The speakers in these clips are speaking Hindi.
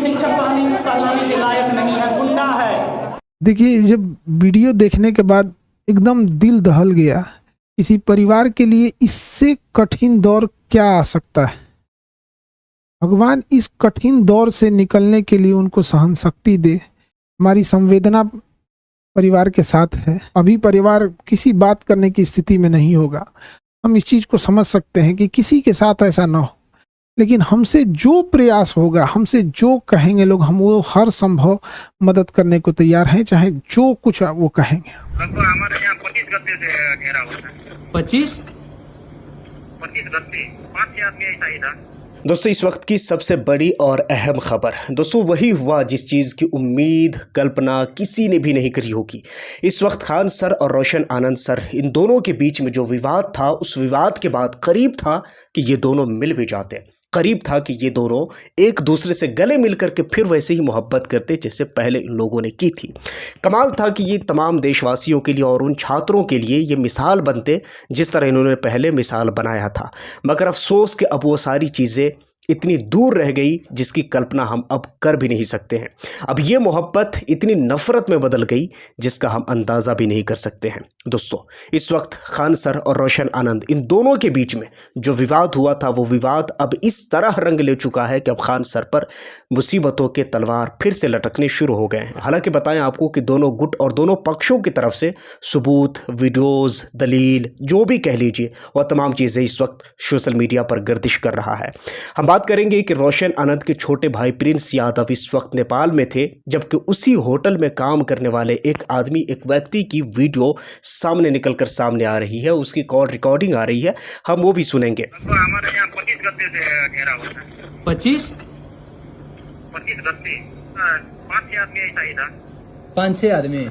शिक्षक कहलाने के लायक नहीं है, गुंडा है। देखिए, जब वीडियो देखने के बाद एकदम दिल दहल गया। किसी परिवार के लिए इससे कठिन दौर क्या आ सकता है। भगवान इस कठिन दौर से निकलने के लिए उनको सहन शक्ति दे। हमारी संवेदना परिवार के साथ है। अभी परिवार किसी बात करने की स्थिति में नहीं होगा। हम इस चीज को समझ सकते हैं कि किसी के साथ ऐसा ना हो, लेकिन हमसे जो प्रयास होगा, हमसे जो कहेंगे लोग, हम वो हर संभव मदद करने को तैयार हैं, चाहे जो कुछ वो कहेंगे। लगभग हमारे यहाँ 25 गत्ते से घेरा हुआ है। 25 गत्ते, 5-6 आदमी ऐसा ही था। दोस्तों, इस वक्त की सबसे बड़ी और अहम खबर दोस्तों वही हुआ जिस चीज़ की उम्मीद कल्पना किसी ने भी नहीं करी होगी। इस वक्त खान सर और रोशन आनंद सर, इन दोनों के बीच में जो विवाद था, उस विवाद के बाद करीब था कि ये दोनों मिल भी जाते। करीब था कि ये दोनों एक दूसरे से गले मिलकर के फिर वैसे ही मोहब्बत करते जैसे पहले इन लोगों ने की थी। कमाल था कि ये तमाम देशवासियों के लिए और उन छात्रों के लिए ये मिसाल बनते जिस तरह इन्होंने पहले मिसाल बनाया था। मगर अफसोस कि अब वो सारी चीज़ें इतनी दूर रह गई जिसकी कल्पना हम अब कर भी नहीं सकते हैं। अब ये मोहब्बत इतनी नफ़रत में बदल गई जिसका हम अंदाज़ा भी नहीं कर सकते हैं। दोस्तों, इस वक्त खान सर और रोशन आनंद, इन दोनों के बीच में जो विवाद हुआ था, वो विवाद अब इस तरह रंग ले चुका है कि अब खान सर पर मुसीबतों के तलवार फिर से लटकने शुरू हो गए हैं। हालांकि बताएं आपको कि दोनों गुट और दोनों पक्षों की तरफ से सबूत, वीडियोज़, दलील, जो भी कह लीजिए, और तमाम चीज़ें इस वक्त सोशल मीडिया पर गर्दिश कर रहा है। हम बात करेंगे कि रोशन आनंद के छोटे भाई प्रिंस यादव इस वक्त नेपाल में थे, जबकि उसी होटल में काम करने वाले एक आदमी, एक व्यक्ति की वीडियो सामने निकलकर सामने आ रही है, उसकी कॉल रिकॉर्डिंग आ रही है, हम वो भी सुनेंगे। लगभग हमारे यहाँ 25 गत्ते से घेरा हुआ है। 25 गत्ते, 5-6 आदमी ऐसा ही था। 5-6 आदमी।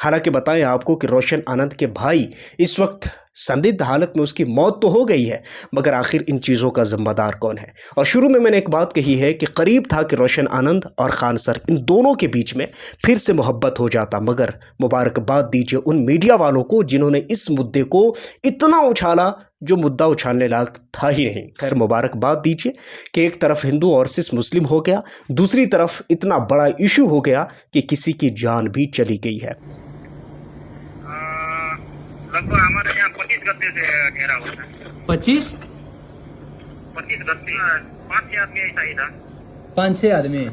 हालांकि बताएं आपको कि रोशन आनंद के भाई इस वक्त संदिग्ध हालत में, उसकी मौत तो हो गई है, मगर आखिर इन चीज़ों का जिम्मेदार कौन है। और शुरू में मैंने एक बात कही है कि करीब था कि रोशन आनंद और खान सर, इन दोनों के बीच में फिर से मोहब्बत हो जाता। मगर मुबारकबाद दीजिए उन मीडिया वालों को जिन्होंने इस मुद्दे को इतना उछाला जो मुद्दा उछालने लायक था ही नहीं। खैर, मुबारकबाद दीजिए कि एक तरफ हिंदू और सिख मुस्लिम हो गया, दूसरी तरफ इतना बड़ा इशू हो गया कि किसी की जान भी चली गई है। लगभग हमारे यहाँ 25 गत्ते से घेरा हुआ है। 25 गत्ते, 5-6 आदमी ऐसा ही था। 5-6 आदमी।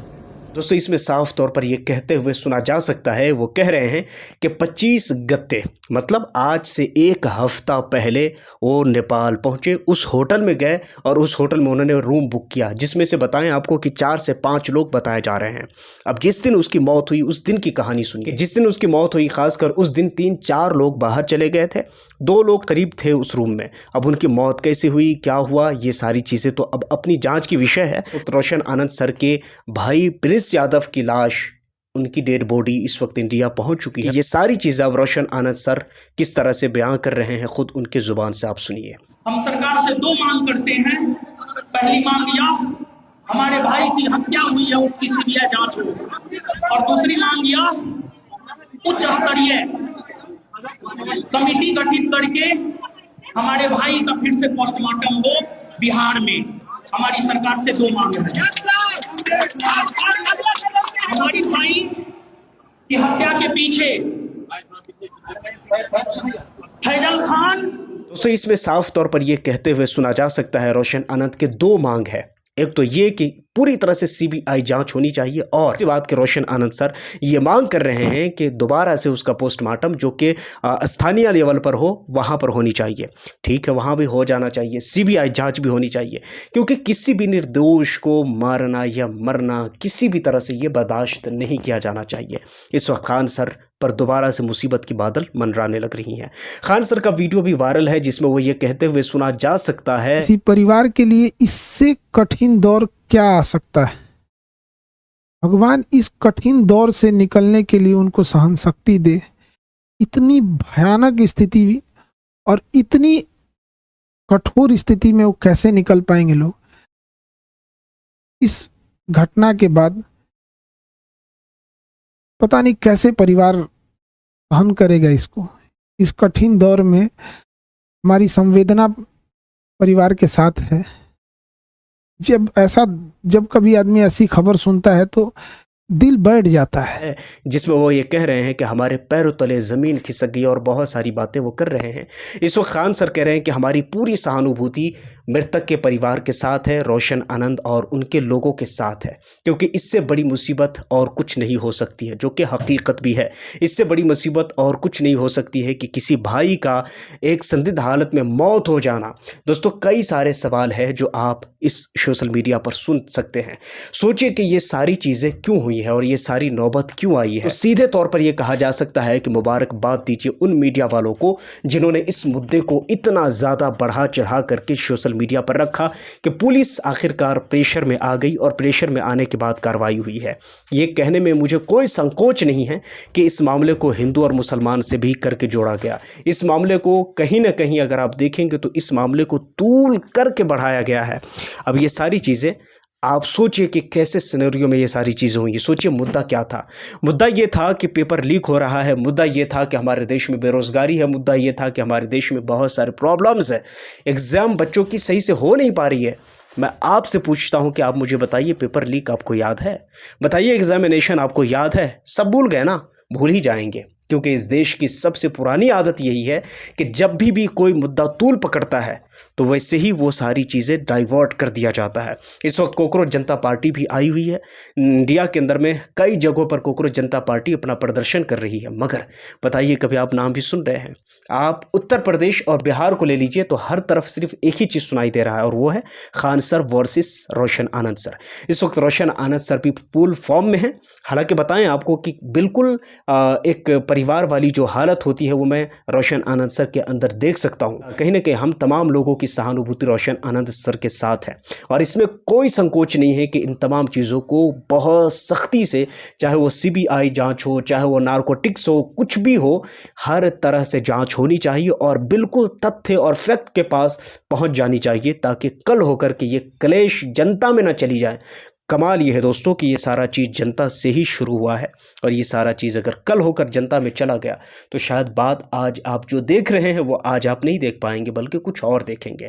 दोस्तों, इसमें साफ तौर पर यह कहते हुए सुना जा सकता है, वो कह रहे हैं कि 25 गत्ते मतलब आज से एक हफ्ता पहले वो नेपाल पहुंचे, उस होटल में गए और उस होटल में उन्होंने रूम बुक किया, जिसमें से बताएं आपको कि 4 से 5 लोग बताए जा रहे हैं। अब जिस दिन उसकी मौत हुई उस दिन की कहानी सुनिए। जिस दिन उसकी मौत हुई, खासकर उस दिन 3-4 लोग बाहर चले गए थे, 2 लोग करीब थे उस रूम में। अब उनकी मौत कैसे हुई, क्या हुआ, ये सारी चीज़ें तो अब अपनी जाँच की विषय है। तो रोशन आनंद सर के भाई प्रिंस यादव की लाश, उनकी डेड बॉडी इस वक्त इंडिया पहुंच चुकी है। ये सारी चीज़ें अब रोशन आनंद सर किस तरह से बयां कर रहे हैं, खुद उनके जुबान से आप सुनिए। हम सरकार से 2 मांग करते हैं। पहली मांग यह, हमारे भाई की हत्या हुई है उसकी सीबीआई जांच हो, और दूसरी मांग यह, उच्च स्तरीय कमेटी गठित करके हमारे भाई का फिर से पोस्टमार्टम हो बिहार में। हमारी सरकार से 2 मांग है। हमारी भाई की हत्या के पीछे फैजल खान। दोस्तों, इसमें साफ तौर पर यह कहते हुए सुना जा सकता है रोशन आनंद के 2 मांग है। एक तो ये कि पूरी तरह से सीबीआई जांच होनी चाहिए, और दूसरी बात कि रोशन आनंद सर ये मांग कर रहे हैं कि दोबारा से उसका पोस्टमार्टम जो कि स्थानीय लेवल पर हो, वहाँ पर होनी चाहिए। ठीक है, वहाँ भी हो जाना चाहिए, सीबीआई जांच भी होनी चाहिए, क्योंकि किसी भी निर्दोष को मारना या मरना किसी भी तरह से ये बर्दाश्त नहीं किया जाना चाहिए। इस वक्त खान सर पर दोबारा से मुसीबत की बादल मंडराने लग रही हैं। खान सर का वीडियो भी वायरल है जिसमें वो ये कहते हुए सुना जा सकता है, किसी परिवार के लिए इससे कठिन दौर क्या आ सकता है। भगवान इस कठिन दौर से निकलने के लिए उनको सहन शक्ति दे। इतनी भयानक स्थिति और इतनी कठोर स्थिति में वो कैसे निकल पाएंगे लोग। इस घटना के बाद पता नहीं कैसे परिवार सहन करेगा इसको। इस कठिन दौर में हमारी संवेदना परिवार के साथ है। जब कभी आदमी ऐसी खबर सुनता है तो दिल बैठ जाता है। जिसमें वो ये कह रहे हैं कि हमारे पैरों तले ज़मीन खिसक गई और बहुत सारी बातें वो कर रहे हैं। इस वक्त खान सर कह रहे हैं कि हमारी पूरी सहानुभूति मृतक के परिवार के साथ है, रोशन आनंद और उनके लोगों के साथ है, क्योंकि इससे बड़ी मुसीबत और कुछ नहीं हो सकती है, जो कि हकीकत भी है। इससे बड़ी मुसीबत और कुछ नहीं हो सकती है कि किसी भाई का एक संदिग्ध हालत में मौत हो जाना। दोस्तों, कई सारे सवाल हैं जो आप इस सोशल मीडिया पर सुन सकते हैं। सोचिए कि ये सारी चीज़ें क्यों हुई है और ये सारी नौबत क्यों आई है। तो सीधे तौर पर यह कहा जा सकता है कि मुबारकबाद दीजिए उन मीडिया वालों को जिन्होंने इस मुद्दे को इतना ज़्यादा बढ़ा चढ़ा करके सोशल मीडिया पर रखा कि पुलिस आखिरकार प्रेशर में आ गई और प्रेशर में आने के बाद कार्रवाई हुई है। ये कहने में मुझे कोई संकोच नहीं है कि इस मामले को हिंदू और मुसलमान से भी करके जोड़ा गया। इस मामले को कहीं ना कहीं अगर आप देखेंगे तो इस मामले को तूल करके बढ़ाया गया है। अब ये सारी चीज़ें आप सोचिए कि कैसे सिनेरियो में ये सारी चीज़ें हुई। सोचिए मुद्दा क्या था। मुद्दा ये था कि पेपर लीक हो रहा है, मुद्दा ये था कि हमारे देश में बेरोज़गारी है, मुद्दा ये था कि हमारे देश में बहुत सारे प्रॉब्लम्स है, एग्ज़ाम बच्चों की सही से हो नहीं पा रही है। मैं आपसे पूछता हूं कि आप मुझे बताइए, पेपर लीक आपको याद है? बताइए, एग्जामिनेशन आपको याद है? सब भूल गए ना? भूल ही जाएंगे, क्योंकि इस देश की सबसे पुरानी आदत यही है कि जब भी कोई मुद्दा तूल पकड़ता है तो वैसे ही वो सारी चीज़ें डाइवर्ट कर दिया जाता है। इस वक्त कोकरोच जनता पार्टी भी आई हुई है। इंडिया के अंदर में कई जगहों पर कोकरोच जनता पार्टी अपना प्रदर्शन कर रही है, मगर बताइए, कभी आप नाम भी सुन रहे हैं? आप उत्तर प्रदेश और बिहार को ले लीजिए तो हर तरफ सिर्फ एक ही चीज़ सुनाई दे रहा है, और वो है खान सर वर्सेस रोशन आनंद सर। इस वक्त रोशन आनंद सर भी फुल फॉर्म में हैं। हालांकि बताएं आपको कि बिल्कुल एक परिवार वाली जो हालत होती है वो मैं रोशन आनंद सर के अंदर देख सकता हूँ। कहीं ना कहीं हम तमाम लोगों की सहानुभूति रोशन आनंद सर के साथ है, और इसमें कोई संकोच नहीं है कि इन तमाम चीज़ों को बहुत सख्ती से, चाहे वो सीबीआई जांच हो, चाहे वो नारकोटिक्स हो, कुछ भी हो, हर तरह से जांच होनी चाहिए और बिल्कुल तथ्य और फैक्ट के पास पहुंच जानी चाहिए, ताकि कल होकर के ये क्लेश जनता में ना चली जाए। कमाल ये है दोस्तों कि ये सारा चीज़ जनता से ही शुरू हुआ है, और ये सारा चीज़ अगर कल होकर जनता में चला गया तो शायद बात आज आप जो देख रहे हैं वो आज आप नहीं देख पाएंगे, बल्कि कुछ और देखेंगे।